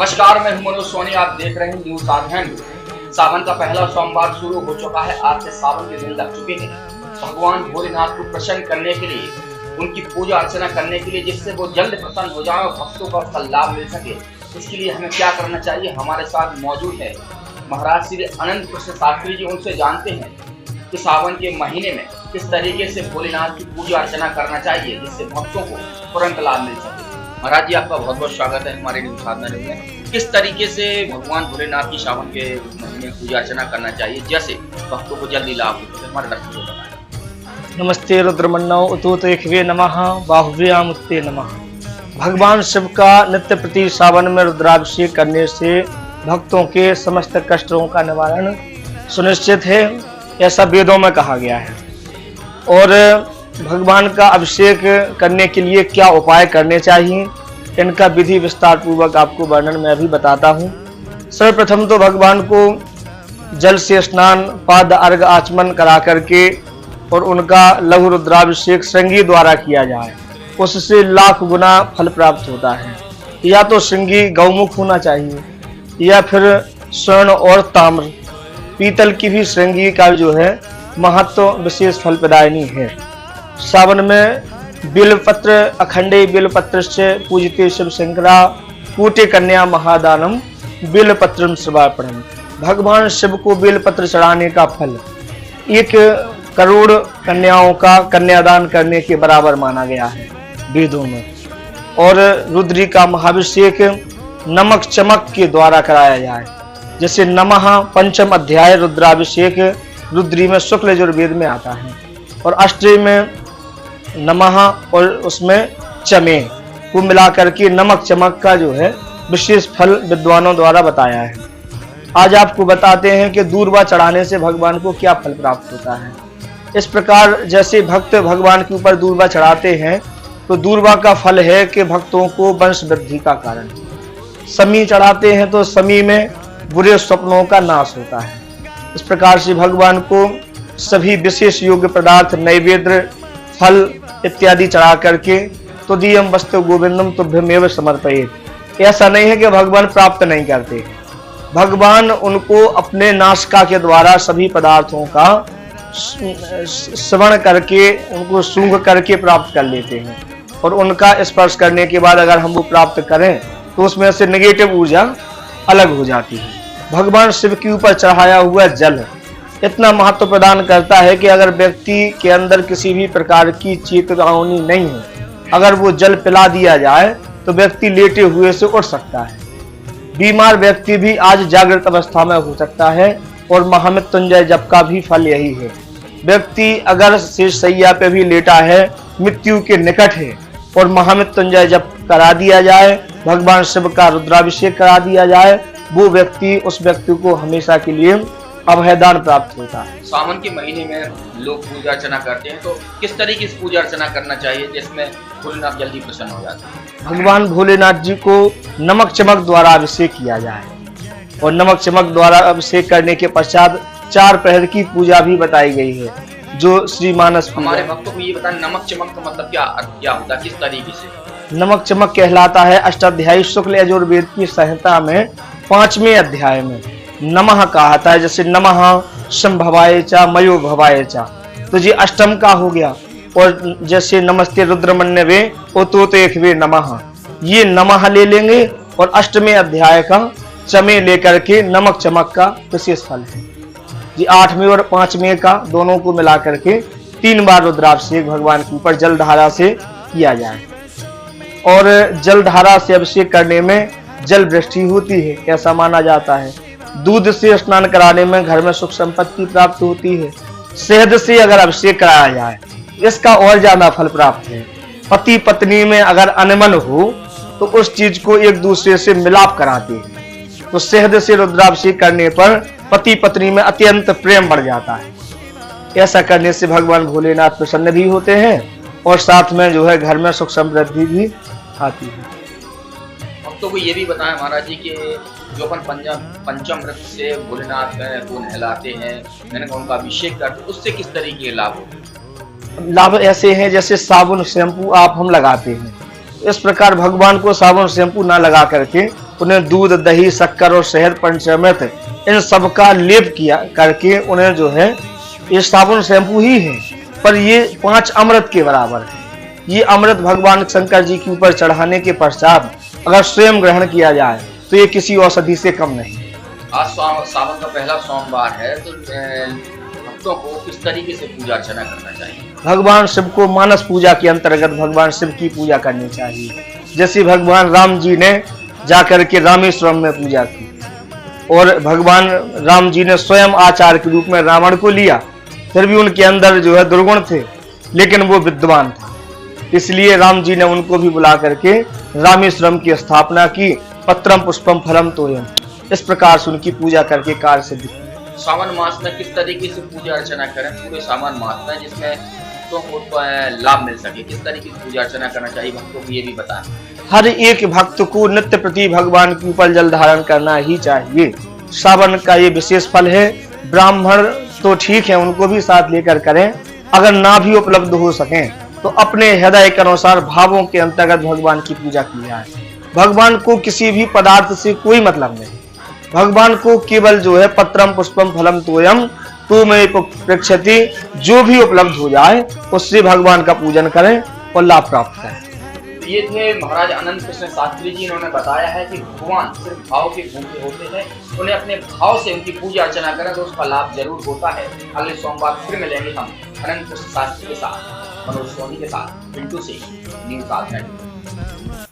नमस्कार, मैं हूं मनोज सोनी। आप देख रहे हैं न्यूज साधन। सावन का पहला सोमवार शुरू हो चुका है। आज से सावन के दिन लग चुके हैं। भगवान भोलेनाथ को प्रसन्न करने के लिए, उनकी पूजा अर्चना करने के लिए, जिससे वो जल्द प्रसन्न हो जाए और भक्तों को उसका लाभ मिल सके, इसके लिए हमें क्या करना चाहिए। हमारे साथ मौजूद है महाराज श्री अनंत कृष्ण शास्त्री जी। उनसे जानते हैं कि सावन के महीने में किस तरीके से भोलेनाथ की पूजा अर्चना करना चाहिए, जिससे भक्तों को तुरंत लाभ मिल सके। महाराज जी, आपका बहुत बहुत स्वागत है हमारे न्यूज साधना में। किस तरीके से भगवान भोलेनाथ की सावन के महीने में पूजा अर्चना करना चाहिए, जैसे भक्तों को जल्दी लाभ हो सके, हमारे दर्शकों को बताएं। नमस्ते रुद्रमन्नौ उतोतेखवे नमः बाहुव्यामुत्ते नमः। भगवान शिव का नित्य प्रति सावन में रुद्राभिषेक करने से भक्तों के समस्त कष्टों का निवारण सुनिश्चित है, ऐसा वेदों में कहा गया है। और भगवान का अभिषेक करने के लिए क्या उपाय करने चाहिए, इनका विधि विस्तार पूर्वक आपको वर्णन मैं अभी बताता हूँ। सर्वप्रथम तो भगवान को जल से स्नान, पाद अर्घ आचमन करा करके और उनका लघु रुद्राभिषेक श्रृंगी द्वारा किया जाए, उससे लाख गुना फल प्राप्त होता है। या तो श्रृंगी गौमुख होना चाहिए, या फिर स्वर्ण और ताम्र पीतल की भी श्रृंगी का जो है महत्व विशेष फल प्रदायनी है। सावन में बिलपत्र अखंडे बिलपत्र से पूजते शिव शंकरा कूटे कन्या महादानम बिलपत्रम सर्वार्पणम। भगवान शिव को बेलपत्र चढ़ाने का फल 1 करोड़ कन्याओं का कन्यादान करने के बराबर माना गया है वेदों में। और रुद्री का महाभिषेक नमक चमक के द्वारा कराया जाए, जैसे नमः पंचम अध्याय रुद्राभिषेक रुद्री में शुक्ल यजुर्वेद में आता है, और अष्टमी में नमः और उसमें चमे को मिला करके नमक चमक का जो है विशेष फल विद्वानों द्वारा बताया है। आज आपको बताते हैं कि दूर्वा चढ़ाने से भगवान को क्या फल प्राप्त होता है। इस प्रकार जैसे भक्त भगवान के ऊपर दूर्वा चढ़ाते हैं तो दूर्वा का फल है कि भक्तों को वंश वृद्धि का कारण। समी चढ़ाते हैं तो समी में बुरे स्वप्नों का नाश होता है। इस प्रकार से भगवान को सभी विशेष योग्य पदार्थ, नैवेद्य, फल इत्यादि चढ़ा करके तुदीयम वस्तु गोविंदम तुभ्यमेव समर्पयेत्। ऐसा नहीं है कि भगवान प्राप्त नहीं करते। भगवान उनको अपने नासिका के द्वारा सभी पदार्थों का श्रवण करके, उनको सूंघ करके प्राप्त कर लेते हैं, और उनका स्पर्श करने के बाद अगर हम वो प्राप्त करें तो उसमें से नेगेटिव ऊर्जा अलग हो जाती है। भगवान शिव के ऊपर चढ़ाया हुआ जल इतना महत्व प्रदान करता है कि अगर व्यक्ति के अंदर किसी भी प्रकार की चेतावनी नहीं है, अगर वो जल पिला दिया जाए तो व्यक्ति लेटे हुए से उठ सकता है। बीमार व्यक्ति भी आज जागृत अवस्था में हो सकता है, और महामृत्युंजय जप का भी फल यही है। व्यक्ति अगर शेषशैया पे भी लेटा है, मृत्यु के निकट है, और महामृत्युंजय जप करा दिया जाए, भगवान शिव का रुद्राभिषेक करा दिया जाए, वो व्यक्ति, उस व्यक्ति को हमेशा के लिए अभयदान प्राप्त होता है। सावन के महीने में लोग पूजा अर्चना करते हैं, तो किस तरीके से पूजा अर्चना करना चाहिए जिसमें भोलेनाथ जल्दी प्रसन्न हो जाते हैं। भगवान भोलेनाथ जी को नमक चमक द्वारा अभिषेक किया जाए, और नमक चमक द्वारा अभिषेक करने के पश्चात 4 पहर की पूजा भी बताई गई है, जो श्री मानस। हमारे भक्तों को ये बताएं, नमक चमक का मतलब क्या होता है, किस तरीके से। नमक चमक कहलाता है अष्टाध्यायी शुक्ल यजुर्वेद की संहिता में 5वें अध्याय में नमः कहता है। जैसे नमः शंभवाय च मयो भवाय च, तो जी अष्टम का हो गया। और जैसे नमस्ते रुद्रमन्यवे उतोतेखवे नमः, ये नमः ले लेंगे, और अष्टवें अध्याय का चमे लेकर के नमक चमक का विशेष फल है जी। 8वें और 5वें का दोनों को मिला करके 3 बार रुद्राभिषेक भगवान के ऊपर जलधारा से किया जाए। और जलधारा से अभिषेक करने में जल वृष्टि होती है, ऐसा माना जाता है। दूध से स्नान कराने में घर में सुख संपत्ति प्राप्त होती है। शहद से अगर अभिषेक कराया जाए, इसका और ज्यादा फल प्राप्त है। पति पत्नी में अगर अनबन हो तो उस चीज को एक दूसरे से मिलाप कराते हैं, तो शहद से रुद्राभिषेक करने पर पति पत्नी में अत्यंत प्रेम बढ़ जाता है। ऐसा करने से भगवान भोलेनाथ प्रसन्न भी होते हैं, और साथ में जो है घर में सुख समृद्धि भी आती है। भक्तों को ये भी बताएं महाराज जी कि जो अपन पंचामृत से भोलेनाथ को नहलाते हैं, उनका अभिषेक करते हैं, उससे किस तरीके के लाभ होते हैं। लाभ ऐसे हैं जैसे साबुन शैम्पू आप हम लगाते हैं, इस प्रकार भगवान को साबुन शैम्पू ना लगा करके उन्हें दूध, दही, शक्कर और शहद, पंचामृत इन सब का लेप किया करके उन्हें जो है, ये साबुन शैम्पू ही है, पर ये 5 अमृत के बराबर है। ये अमृत भगवान शंकर जी के ऊपर चढ़ाने के पश्चात अगर स्वयं ग्रहण किया जाए तो ये किसी औषधि से कम नहीं। आज सावन का पहला सोमवार है, तो भक्तों को किस तरीके से पूजा अर्चना करना चाहिए? भगवान शिव को मानस पूजा के अंतर्गत भगवान शिव की पूजा करनी चाहिए। जैसे भगवान राम जी ने जाकर के रामेश्वरम में पूजा की और भगवान राम जी ने स्वयं आचार्य के रूप में रावण को लिया, फिर भी उनके अंदर जो है दुर्गुण थे, लेकिन वो विद्वान था, इसलिए राम जी ने उनको भी बुला करके रामेश्वरम की स्थापना की। पत्रम पुष्पम फलम तोयम, इस प्रकार से उनकी पूजा करके कार्य सिद्ध की। सावन मास में किस तरीके से पूजा अर्चना करें, पूरे सावन मास में, जिसमें भक्तों को लाभ मिल सके? किस तरीके से पूजा अर्चना करना चाहिए भक्तों को, ये भी बताएं। हर एक भक्त को नित्य प्रति भगवान के ऊपर जल धारण करना ही चाहिए। सावन का ये विशेष फल है। ब्राह्मण तो ठीक है, उनको भी साथ लेकर करें, अगर ना भी उपलब्ध हो सके तो अपने हृदय के अनुसार भावों के अंतर्गत भगवान की पूजा की जाए। भगवान को किसी भी पदार्थ से कोई मतलब नहीं, भगवान को केवल जो है पत्रम पुष्पम फलम तोयम तो में प्रक्षति, जो भी उपलब्ध हो जाए उससे भगवान का पूजन करें और लाभ प्राप्त करें। ये थे महाराज अनंत कृष्ण शास्त्री जी। इन्होंने बताया है कि भगवान सिर्फ भाव के भूखे होते हैं, उन्हें अपने भाव से उनकी पूजा अर्चना करें तो उसका लाभ जरूर होता है। अगले सोमवार फिर मिलेंगे हम अनंत कृष्ण शास्त्री के साथ, मनोज सोनी के साथ, पिंटू से न्यूज़ 7 घंटे।